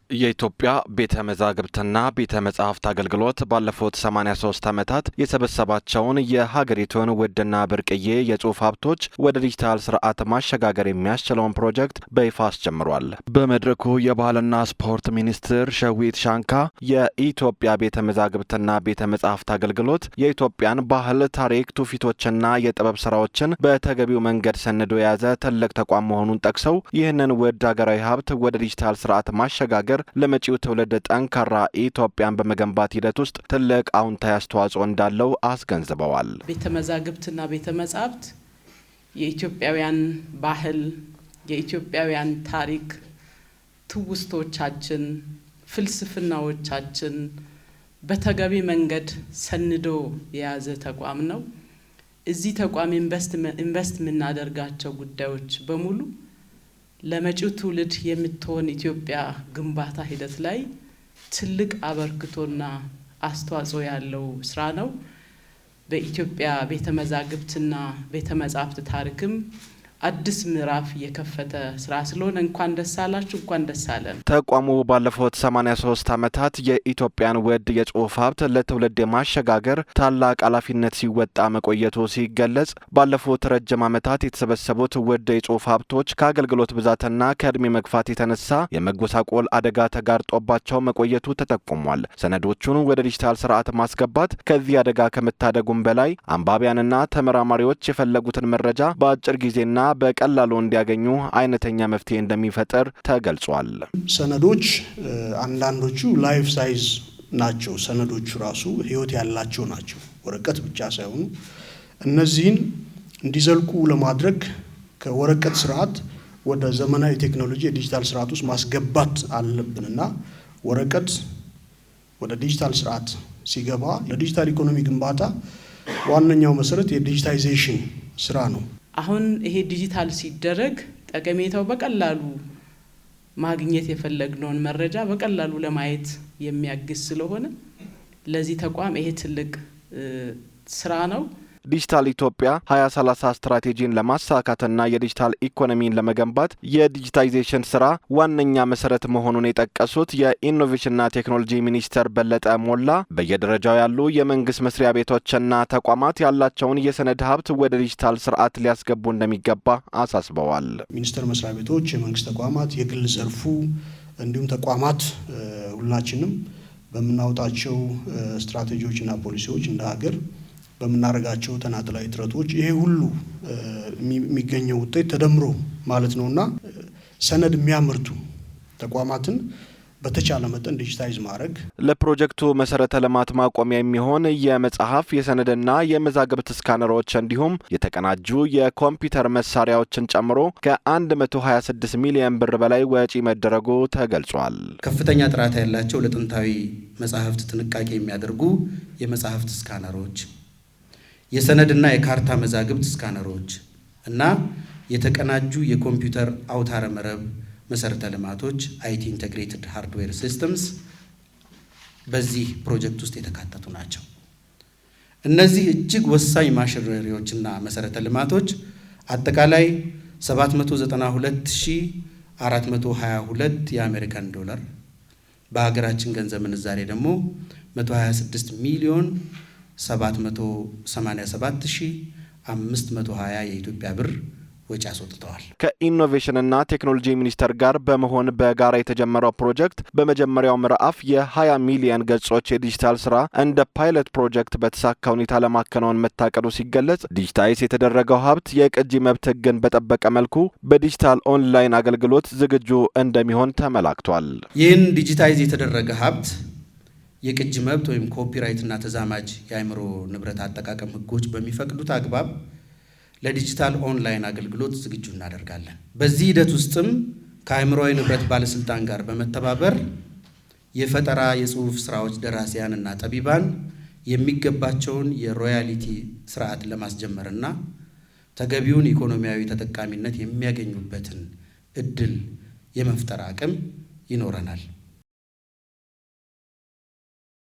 የኢትዮጵያ ቤተ መዛግብትና ቤተ መጻሕፍት አገልግሎት ባለፉት 83 ዓመታት የሰበሰባቸውን የሀገሪቱን ውድና ብርቅዬ የጽሑፍ ሀብቶች ወደ ዲጂታል ስርዓት ማሸጋገር የሚያስችለውን ፕሮጀክት በይፋ አስጀምሯል። በመድረኩ የባህልና ስፖርት ሚኒስትር ሸዊት ሻንካ የኢትዮጵያ ቤተ መዛግብትና ቤተ መጻሕፍት አገልግሎት የኢትዮጵያን ባህል፣ ታሪክ፣ ትውፊቶችና የጥበብ ስራዎችን በተገቢው መንገድ ሰንዶ የያዘ ትልቅ ተቋም መሆኑን ጠቅሰው ይህንን ውድ ሀገራዊ ሀብት ወደ ዲጂታል ስርዓት ማሸጋገር ለመጪው ትውልድ ጠንካራ ኢትዮጵያን በመገንባት ሂደት ውስጥ ትልቅ አዎንታዊ አስተዋጽኦ እንዳለው አስገንዝበዋል። ቤተ መዛግብትና ቤተ መጻሕፍት የኢትዮጵያውያን ባህል፣ የኢትዮጵያውያን ታሪክ፣ ትውስቶቻችን፣ ፍልስፍናዎቻችን በተገቢ መንገድ ሰንዶ የያዘ ተቋም ነው። እዚህ ተቋም ኢንቨስት የምናደርጋቸው ጉዳዮች በሙሉ ለመጪው ትውልድ የምትሆን ኢትዮጵያ ግንባታ ሂደት ላይ ትልቅ አበርክቶና አስተዋጽኦ ያለው ስራ ነው። በኢትዮጵያ ቤተ መዛግብትና ቤተ መጻሕፍት ታሪክም አዲስ ምዕራፍ የከፈተ ስራ ስለሆነ እንኳን ደስ አላችሁ፣ እንኳን ደስ አለን። ተቋሙ ባለፉት 83 ዓመታት የኢትዮጵያን ውድ የጽሑፍ ሀብት ለትውልድ የማሸጋገር ታላቅ ኃላፊነት ሲወጣ መቆየቱ ሲገለጽ ባለፉት ረጅም ዓመታት የተሰበሰቡት ውድ የጽሑፍ ሀብቶች ከአገልግሎት ብዛትና ከእድሜ መግፋት የተነሳ የመጎሳቆል አደጋ ተጋርጦባቸው መቆየቱ ተጠቁሟል። ሰነዶቹን ወደ ዲጂታል ስርዓት ማስገባት ከዚህ አደጋ ከመታደጉም በላይ አንባቢያንና ተመራማሪዎች የፈለጉትን መረጃ በአጭር ጊዜና በቀላሉ እንዲያገኙ አይነተኛ መፍትሄ እንደሚፈጠር ተገልጿል። ሰነዶች አንዳንዶቹ ላይፍ ሳይዝ ናቸው። ሰነዶቹ ራሱ ህይወት ያላቸው ናቸው። ወረቀት ብቻ ሳይሆኑ እነዚህን እንዲዘልቁ ለማድረግ ከወረቀት ስርዓት ወደ ዘመናዊ ቴክኖሎጂ የዲጂታል ስርዓት ውስጥ ማስገባት አለብንና ወረቀት ወደ ዲጂታል ስርዓት ሲገባ ለዲጂታል ኢኮኖሚ ግንባታ ዋነኛው መሰረት የዲጂታይዜሽን ስራ ነው። አሁን ይሄ ዲጂታል ሲደረግ ጠቀሜታው በቀላሉ ማግኘት የፈለግነውን መረጃ በቀላሉ ለማየት የሚያግዝ ስለሆነ ለዚህ ተቋም ይሄ ትልቅ ስራ ነው። ዲጂታል ኢትዮጵያ 2030 ስትራቴጂን ለማሳካትና የዲጂታል ኢኮኖሚን ለመገንባት የዲጂታይዜሽን ስራ ዋነኛ መሰረት መሆኑን የጠቀሱት የኢኖቬሽንና ቴክኖሎጂ ሚኒስተር በለጠ ሞላ በየደረጃው ያሉ የመንግስት መስሪያ ቤቶችና ተቋማት ያላቸውን የሰነድ ሀብት ወደ ዲጂታል ስርዓት ሊያስገቡ እንደሚገባ አሳስበዋል። ሚኒስቴር መስሪያ ቤቶች፣ የመንግስት ተቋማት፣ የግል ዘርፉ እንዲሁም ተቋማት ሁላችንም በምናወጣቸው ስትራቴጂዎችና ፖሊሲዎች እንደ ሀገር በመናረጋቸው ተናጥላዊ ጥረቶች ይሄ ሁሉ የሚገኘው ውጤት ተደምሮ ማለት ነውና ሰነድ የሚያመርቱ ተቋማትን በተቻለ መጠን ዲጂታይዝ ማድረግ ለፕሮጀክቱ መሰረተ ልማት ማቆሚያ የሚሆን የመጽሐፍ የሰነድና የመዛግብት ስካነሮች እንዲሁም የተቀናጁ የኮምፒውተር መሳሪያዎችን ጨምሮ ከ126 ሚሊዮን ብር በላይ ወጪ መደረጉ ተገልጿል። ከፍተኛ ጥራት ያላቸው ለጥንታዊ መጽሐፍት ጥንቃቄ የሚያደርጉ የመጽሐፍት ስካነሮች፣ የሰነድና የካርታ መዛግብት ስካነሮች እና የተቀናጁ የኮምፒውተር አውታረ መረብ መሰረተ ልማቶች IT ኢንተግሬትድ ሃርድዌር ሲስተምስ በዚህ ፕሮጀክት ውስጥ የተካተቱ ናቸው። እነዚህ እጅግ ወሳኝ ማሽነሪዎችና መሰረተ ልማቶች አጠቃላይ 792,422 የአሜሪካን ዶላር በሀገራችን ገንዘብ ምንዛሬ ደግሞ 126 ሚሊዮን 787,520 የኢትዮጵያ ብር ወጪ አስወጥተዋል። ከኢኖቬሽንና ቴክኖሎጂ ሚኒስቴር ጋር በመሆን በጋራ የተጀመረው ፕሮጀክት በመጀመሪያው ምዕራፍ የ20 ሚሊዮን ገጾች የዲጂታል ስራ እንደ ፓይለት ፕሮጀክት በተሳካ ሁኔታ ለማከናወን መታቀዱ ሲገለጽ ዲጂታይዝ የተደረገው ሀብት የቅጂ መብት ሕግን በጠበቀ መልኩ በዲጂታል ኦንላይን አገልግሎት ዝግጁ እንደሚሆን ተመላክቷል። ይህን ዲጂታይዝ የተደረገ ሀብት የቅጂ መብት ወይም ኮፒራይትና ተዛማጅ የአእምሮ ንብረት አጠቃቀም ሕጎች በሚፈቅዱት አግባብ ለዲጂታል ኦንላይን አገልግሎት ዝግጁ እናደርጋለን። በዚህ ሂደት ውስጥም ከአእምሮዊ ንብረት ባለስልጣን ጋር በመተባበር የፈጠራ የጽሑፍ ስራዎች ደራሲያንና ጠቢባን የሚገባቸውን የሮያሊቲ ስርዓት ለማስጀመርና ተገቢውን ኢኮኖሚያዊ ተጠቃሚነት የሚያገኙበትን እድል የመፍጠር አቅም ይኖረናል።